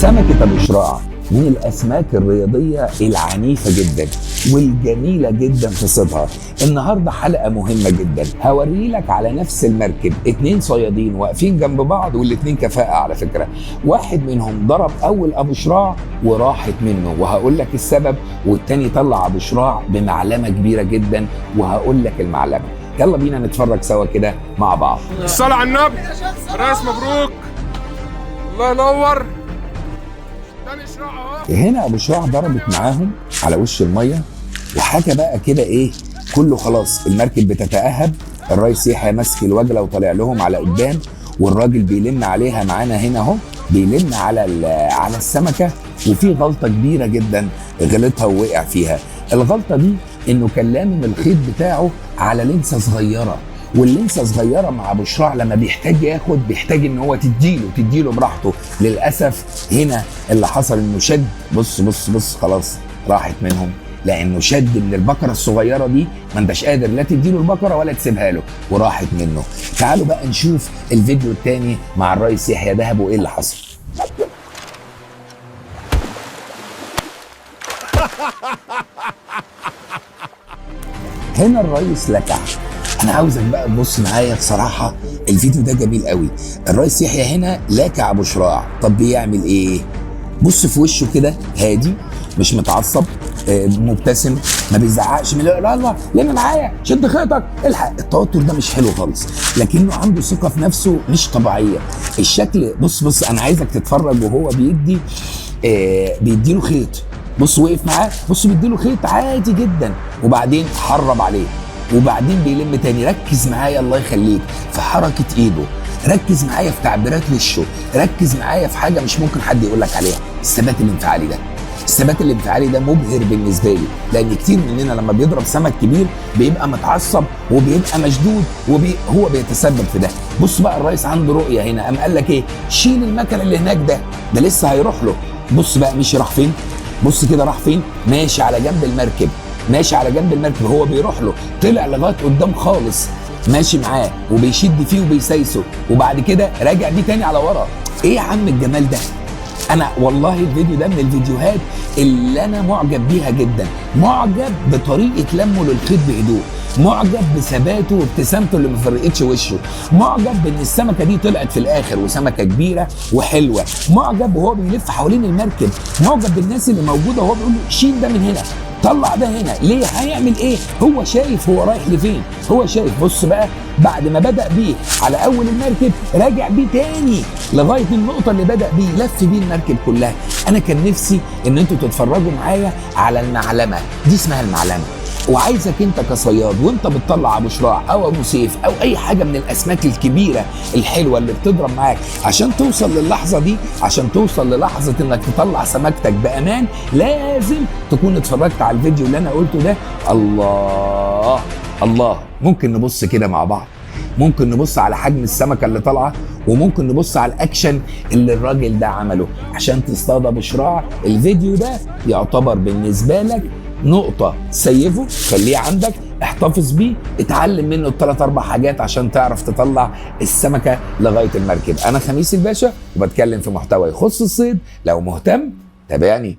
سمكة أبو شراع من الأسماك الرياضية العنيفة جدا والجميلة جدا في صيدها. النهاردة حلقة مهمة جدا، هوري لك على نفس المركب 2 صيادين واقفين جنب بعض، والاتنين كفاءة على فكرة. واحد منهم ضرب أول أبو شراع وراحت منه وهقول لك السبب، والتاني طلع أبو شراع بمعلمة كبيرة جدا وهقول لك المعلمة. يلا بينا نتفرج سوا كده مع بعض. الصلاة على النبي. رئيس مبروك، الله ينور. تاني شراع اهو. هنا ابو شراع ضربت معاهم على وش الميه، وحكى بقى كده ايه، كله خلاص المركب بتتأهب. الريس يحيى ماسك الوجله وطالع لهم على قدام، والراجل بيلم عليها معانا هنا اهو، بيلم على السمكه. وفي غلطه كبيره جدا غلطها ووقع فيها. الغلطه دي انه كان لامم الخيط بتاعه على لنسه صغيره، واللنسه صغيره مع ابو شراع لما بيحتاج ياخد بيحتاج ان هو تديله براحته. للاسف هنا اللي حصل انه شد، بص خلاص راحت منهم، لانه شد من البكره الصغيره دي، ما انتش قادر لا تديله البكره ولا تسيبها له، وراحت منه. تعالوا بقى نشوف الفيديو الثاني مع الريس يحيى دهب وايه اللي حصل. هنا الريس لكع. انا عاوزك بقى تبص معايا، بصراحه الفيديو ده جميل قوي. الريس يحيى هنا لاكع ابو شراع. طب بيعمل ايه؟ بص في وشه كده، هادي مش متعصب، مبتسم، ما بيزعقش، من لا لم معايا، شد خيطك، الحق. التوتر ده مش حلو خالص، لكنه عنده ثقه في نفسه مش طبيعيه. الشكل بص انا عايزك تتفرج وهو بيديله خيط. بص وقف معاه، بص بيديله خيط عادي جدا، وبعدين حرب عليه، وبعدين بيلم تاني. ركز معايا الله يخليك في حركه ايده، ركز معايا في تعبيرات وشه، ركز معايا في حاجه مش ممكن حد يقول لك عليها، الثبات الانفعالي ده. الثبات الانفعالي ده مبهر بالنسبه لي، لان كتير مننا لما بيضرب سمك كبير بيبقى متعصب وبيبقى مشدود، هو بيتسبب في ده. بص بقى الريس عنده رؤيه هنا، قام قال لك ايه؟ شيل المكنه اللي هناك ده لسه هيروح له. بص بقى مشي راح فين؟ بص كده راح فين؟ ماشي على جنب المركب، هو بيروح له، طلع لغايه قدام خالص، ماشي معاه وبيشد فيه وبيسايسه، وبعد كده راجع بيه تاني على ورا. ايه يا عم الجمال ده؟ انا والله الفيديو ده من الفيديوهات اللي انا معجب بيها جدا، معجب بطريقه لمه للخيط بهدوء، معجب بثباته وابتسامته اللي ما فرقتش وشه، معجب بان السمكه دي طلعت في الاخر وسمكه كبيره وحلوه، معجب وهو بيلف حوالين المركب، معجب بالناس اللي موجوده وهو بيقول له شيل ده من هنا، طلع ده هنا. ليه؟ هيعمل ايه؟ هو شايف هو رايح لفين، هو شايف. بص بقى بعد ما بدأ بيه على اول المركب، راجع بيه تاني لغايه النقطه اللي بدأ بيه، لف بيه المركب كلها. انا كان نفسي ان انتوا تتفرجوا معايا على المعلمه دي، اسمها المعلمه. وعايزك انت كصياد وانت بتطلع ابو شراع او ابو سيف او اي حاجه من الاسماك الكبيره الحلوه اللي بتضرب معاك، عشان توصل للحظه دي، عشان توصل للحظه انك تطلع سمكتك بامان، لازم تكون اتفرجت على الفيديو اللي انا قلته ده. الله، ممكن نبص كده مع بعض، ممكن نبص على حجم السمكه اللي طالعه، وممكن نبص على الاكشن اللي الراجل ده عمله عشان تصطاد ابو شراع. الفيديو ده يعتبر بالنسبه لك نقطه، سيفه، خليه عندك، احتفظ بيه، اتعلم منه ال3 4 حاجات عشان تعرف تطلع السمكه لغايه المركب. انا خميس الباشا وبتكلم في محتوى يخص الصيد، لو مهتم تابعني.